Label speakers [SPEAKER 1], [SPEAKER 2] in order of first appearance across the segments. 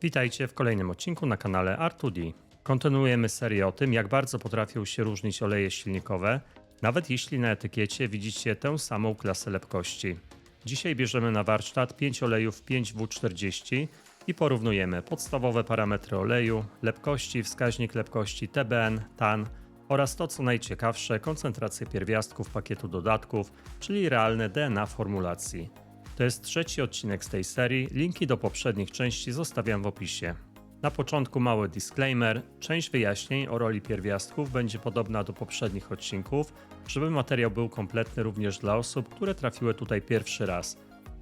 [SPEAKER 1] Witajcie w kolejnym odcinku na kanale R2D. Kontynuujemy serię o tym, jak bardzo potrafią się różnić oleje silnikowe, nawet jeśli na etykiecie widzicie tę samą klasę lepkości. Dzisiaj bierzemy na warsztat 5 olejów 5W40 i porównujemy podstawowe parametry oleju, lepkości, wskaźnik lepkości TBN, TAN oraz to co najciekawsze, koncentrację pierwiastków pakietu dodatków, czyli realne DNA formulacji. To jest trzeci odcinek z tej serii, linki do poprzednich części zostawiam w opisie. Na początku mały disclaimer, część wyjaśnień o roli pierwiastków będzie podobna do poprzednich odcinków, żeby materiał był kompletny również dla osób, które trafiły tutaj pierwszy raz.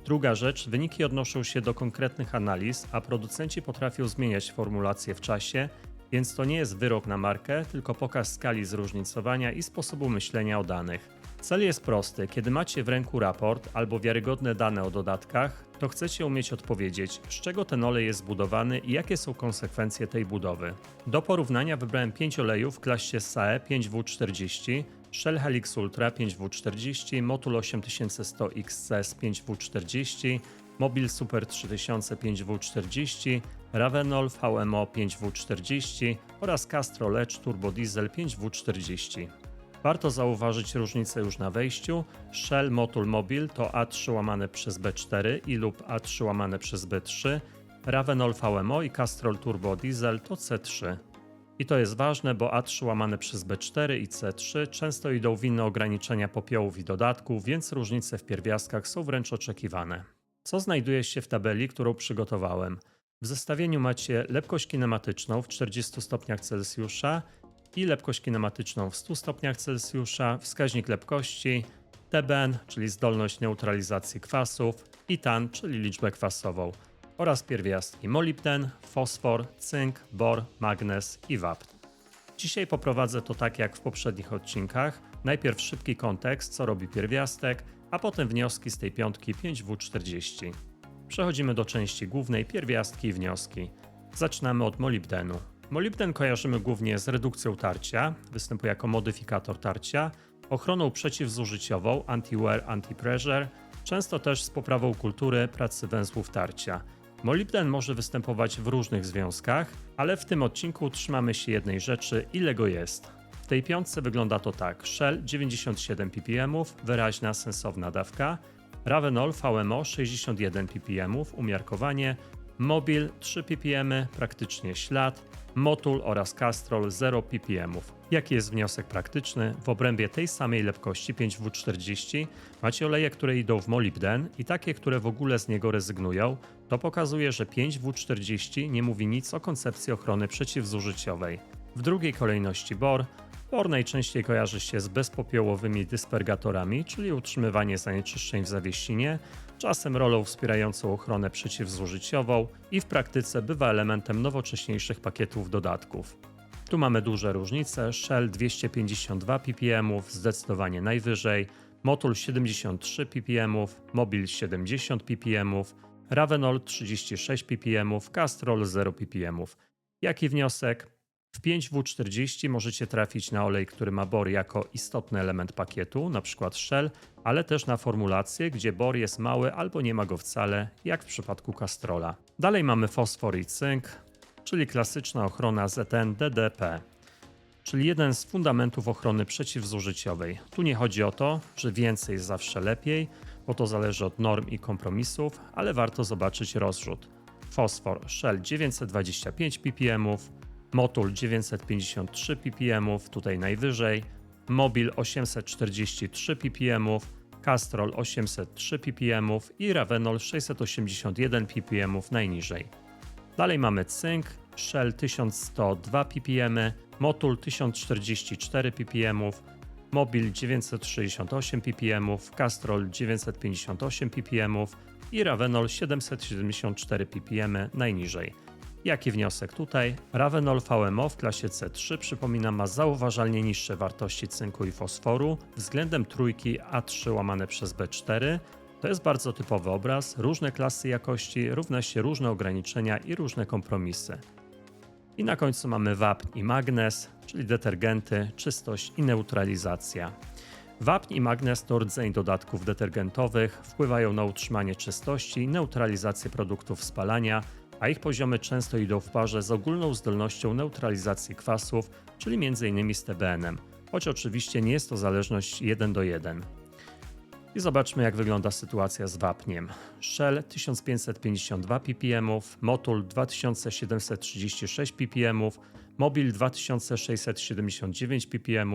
[SPEAKER 1] Druga rzecz, wyniki odnoszą się do konkretnych analiz, a producenci potrafią zmieniać formulacje w czasie, więc to nie jest wyrok na markę, tylko pokaz skali zróżnicowania i sposobu myślenia o danych. Cel jest prosty. Kiedy macie w ręku raport albo wiarygodne dane o dodatkach, to chcecie umieć odpowiedzieć, z czego ten olej jest zbudowany i jakie są konsekwencje tej budowy. Do porównania wybrałem 5 olejów w klasie SAE 5W40, Shell Helix Ultra 5W40, Motul 8100 XC 5W40, Mobil Super 3000 5W40, Ravenol VMO 5W40 oraz Castrol Edge Turbo Diesel 5W40. Warto zauważyć różnicę już na wejściu. Shell Motul Mobil to A3 łamane przez B4 i lub A3 łamane przez B3, Ravenol VMO i Castrol Turbo Diesel to C3. I to jest ważne, bo A3 łamane przez B4 i C3 często idą w inne ograniczenia popiołów i dodatków, więc różnice w pierwiastkach są wręcz oczekiwane. Co znajduje się w tabeli, którą przygotowałem? W zestawieniu macie lepkość kinematyczną w 40 stopniach Celsjusza i lepkość kinematyczną w 100 stopniach Celsjusza, wskaźnik lepkości, TBN, czyli zdolność neutralizacji kwasów i TAN, czyli liczbę kwasową oraz pierwiastki molibden, fosfor, cynk, bor, magnez i wapń. Dzisiaj poprowadzę to tak jak w poprzednich odcinkach. Najpierw szybki kontekst, co robi pierwiastek, a potem wnioski z tej piątki 5W40. Przechodzimy do części głównej, pierwiastki i wnioski. Zaczynamy od molibdenu. Molibden kojarzymy głównie z redukcją tarcia, występuje jako modyfikator tarcia, ochroną przeciwzużyciową anti-wear, anti-pressure, często też z poprawą kultury pracy węzłów tarcia. Molibden może występować w różnych związkach, ale w tym odcinku trzymamy się jednej rzeczy, ile go jest. W tej piątce wygląda to tak: Shell 97 ppm, wyraźna, sensowna dawka, Ravenol VMO 61 ppm, umiarkowanie, Mobil 3 ppm, praktycznie ślad, Motul oraz Castrol 0 ppm. Jaki jest wniosek praktyczny? W obrębie tej samej lepkości 5W40 macie oleje, które idą w molibden i takie, które w ogóle z niego rezygnują. To pokazuje, że 5W40 nie mówi nic o koncepcji ochrony przeciwzużyciowej. W drugiej kolejności bor. Bor najczęściej kojarzy się z bezpopiołowymi dyspergatorami, czyli utrzymywanie zanieczyszczeń w zawiesinie, czasem rolą wspierającą ochronę przeciwzużyciową i w praktyce bywa elementem nowocześniejszych pakietów dodatków. Tu mamy duże różnice: Shell 252 ppm, zdecydowanie najwyżej, Motul 73 ppm, Mobil 70 ppm, Ravenol 36 ppm, Castrol 0 ppm. Jaki wniosek? W 5W40 możecie trafić na olej, który ma bor jako istotny element pakietu, np. Shell, ale też na formulację, gdzie bor jest mały albo nie ma go wcale, jak w przypadku Castrola. Dalej mamy fosfor i cynk, czyli klasyczna ochrona ZN-DDP, czyli jeden z fundamentów ochrony przeciwzużyciowej. Tu nie chodzi o to, że więcej jest zawsze lepiej, bo to zależy od norm i kompromisów, ale warto zobaczyć rozrzut. Fosfor Shell 925 ppm, Motul 953 ppm, tutaj najwyżej, Mobil 843 ppm, Castrol 803 ppm i Ravenol 681 ppm najniżej. Dalej mamy cynk, Shell 1102 ppm, Motul 1044 ppm, Mobil 968 ppm, Castrol 958 ppm i Ravenol 774 ppm najniżej. Jaki wniosek tutaj? Ravenol VMO w klasie C3, przypominam, ma zauważalnie niższe wartości cynku i fosforu względem trójki A3 łamane przez B4. To jest bardzo typowy obraz, różne klasy jakości równa się różne ograniczenia i różne kompromisy. I na końcu mamy wapń i magnez, czyli detergenty, czystość i neutralizacja. Wapń i magnez to rdzeń dodatków detergentowych, wpływają na utrzymanie czystości i neutralizację produktów spalania, a ich poziomy często idą w parze z ogólną zdolnością neutralizacji kwasów, czyli m.in. z TBN-em, choć oczywiście nie jest to zależność 1:1. I zobaczmy, jak wygląda sytuacja z wapniem. Shell 1552 ppm, Motul 2736 ppm, Mobil 2679 ppm,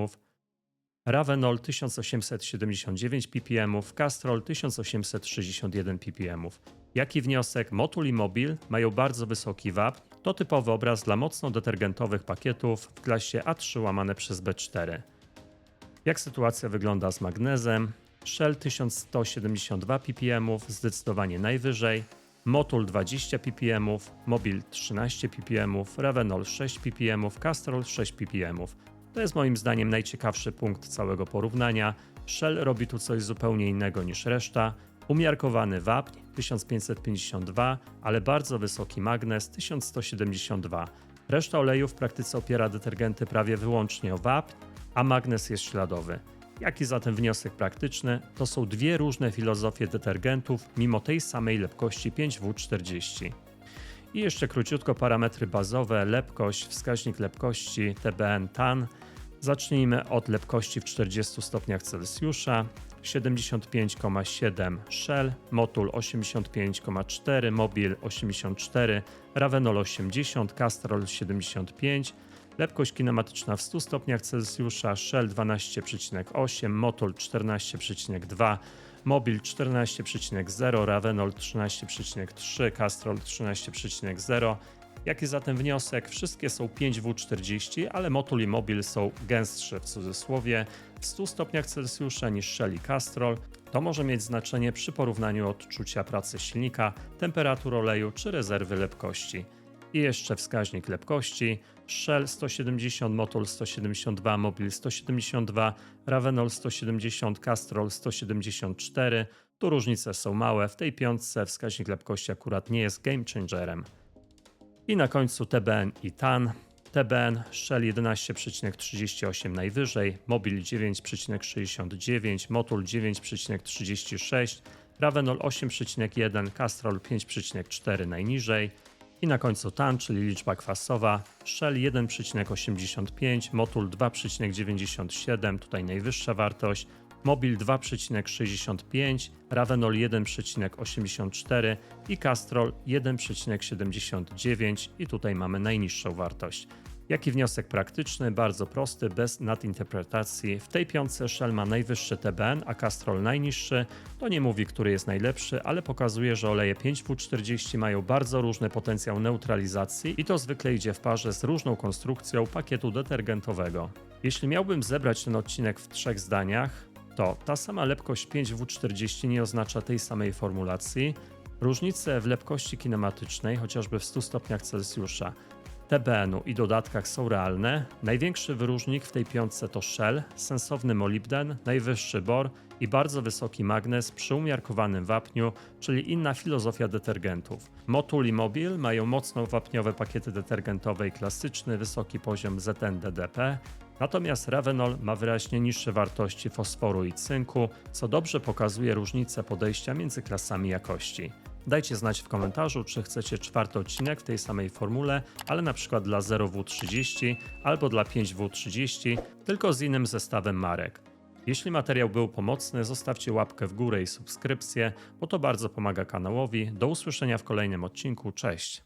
[SPEAKER 1] Ravenol 1879 ppm, Castrol 1861 ppm. Jaki wniosek? Motul i Mobil mają bardzo wysoki wapń. To typowy obraz dla mocno detergentowych pakietów w klasie A3/B4. Jak sytuacja wygląda z magnezem? Shell 1172 ppm, zdecydowanie najwyżej, Motul 20 ppm, Mobil 13 ppm, Ravenol 6 ppm, Castrol 6 ppm. To jest moim zdaniem najciekawszy punkt całego porównania. Shell robi tu coś zupełnie innego niż reszta. Umiarkowany wapń 1552, ale bardzo wysoki magnez 1172. Reszta olejów w praktyce opiera detergenty prawie wyłącznie o wapń, a magnez jest śladowy. Jaki zatem wniosek praktyczny? To są dwie różne filozofie detergentów, mimo tej samej lepkości 5W40. I jeszcze króciutko parametry bazowe, lepkość, wskaźnik lepkości, TBN, TAN. Zacznijmy od lepkości w 40 stopniach Celsjusza. 75,7 Shell, Motul 85,4, Mobil 84, Ravenol 80, Castrol 75. Lepkość kinematyczna w 100 stopniach Celsjusza, Shell 12,8, Motul 14,2, Mobil 14,0, Ravenol 13,3, Castrol 13,0. Jaki zatem wniosek? Wszystkie są 5W40, ale Motul i Mobil są gęstsze w cudzysłowie w 100 stopniach Celsjusza niż Shell i Castrol. To może mieć znaczenie przy porównaniu odczucia pracy silnika, temperatury oleju czy rezerwy lepkości. I jeszcze wskaźnik lepkości. Shell 170, Motul 172, Mobil 172, Ravenol 170, Castrol 174. Tu różnice są małe, w tej piątce wskaźnik lepkości akurat nie jest game changerem. I na końcu TBN i TAN. TBN Shell 11,38 najwyżej, Mobil 9,69, Motul 9,36, Ravenol 8,1, Castrol 5,4 najniżej. I na końcu TAN, czyli liczba kwasowa, Shell 1,85, Motul 2,97, tutaj najwyższa wartość, Mobil 2,65, Ravenol 1,84 i Castrol 1,79 i tutaj mamy najniższą wartość. Jaki wniosek praktyczny? Bardzo prosty, bez nadinterpretacji. W tej piątce Shell ma najwyższy TBN, a Castrol najniższy. To nie mówi, który jest najlepszy, ale pokazuje, że oleje 5W40 mają bardzo różny potencjał neutralizacji i to zwykle idzie w parze z różną konstrukcją pakietu detergentowego. Jeśli miałbym zebrać ten odcinek w 3 zdaniach, to ta sama lepkość 5W40 nie oznacza tej samej formulacji. Różnice w lepkości kinematycznej, chociażby w 100 stopniach Celsjusza, TBN-u i dodatkach są realne. Największy wyróżnik w tej piątce to Shell, sensowny molibden, najwyższy bor i bardzo wysoki magnez przy umiarkowanym wapniu, czyli inna filozofia detergentów. Motul i Mobil mają mocno wapniowe pakiety detergentowe i klasyczny, wysoki poziom ZN-DDP, natomiast Ravenol ma wyraźnie niższe wartości fosforu i cynku, co dobrze pokazuje różnicę podejścia między klasami jakości. Dajcie znać w komentarzu, czy chcecie 4. odcinek w tej samej formule, ale na przykład dla 0W30 albo dla 5W30, tylko z innym zestawem marek. Jeśli materiał był pomocny, zostawcie łapkę w górę i subskrypcję, bo to bardzo pomaga kanałowi. Do usłyszenia w kolejnym odcinku. Cześć!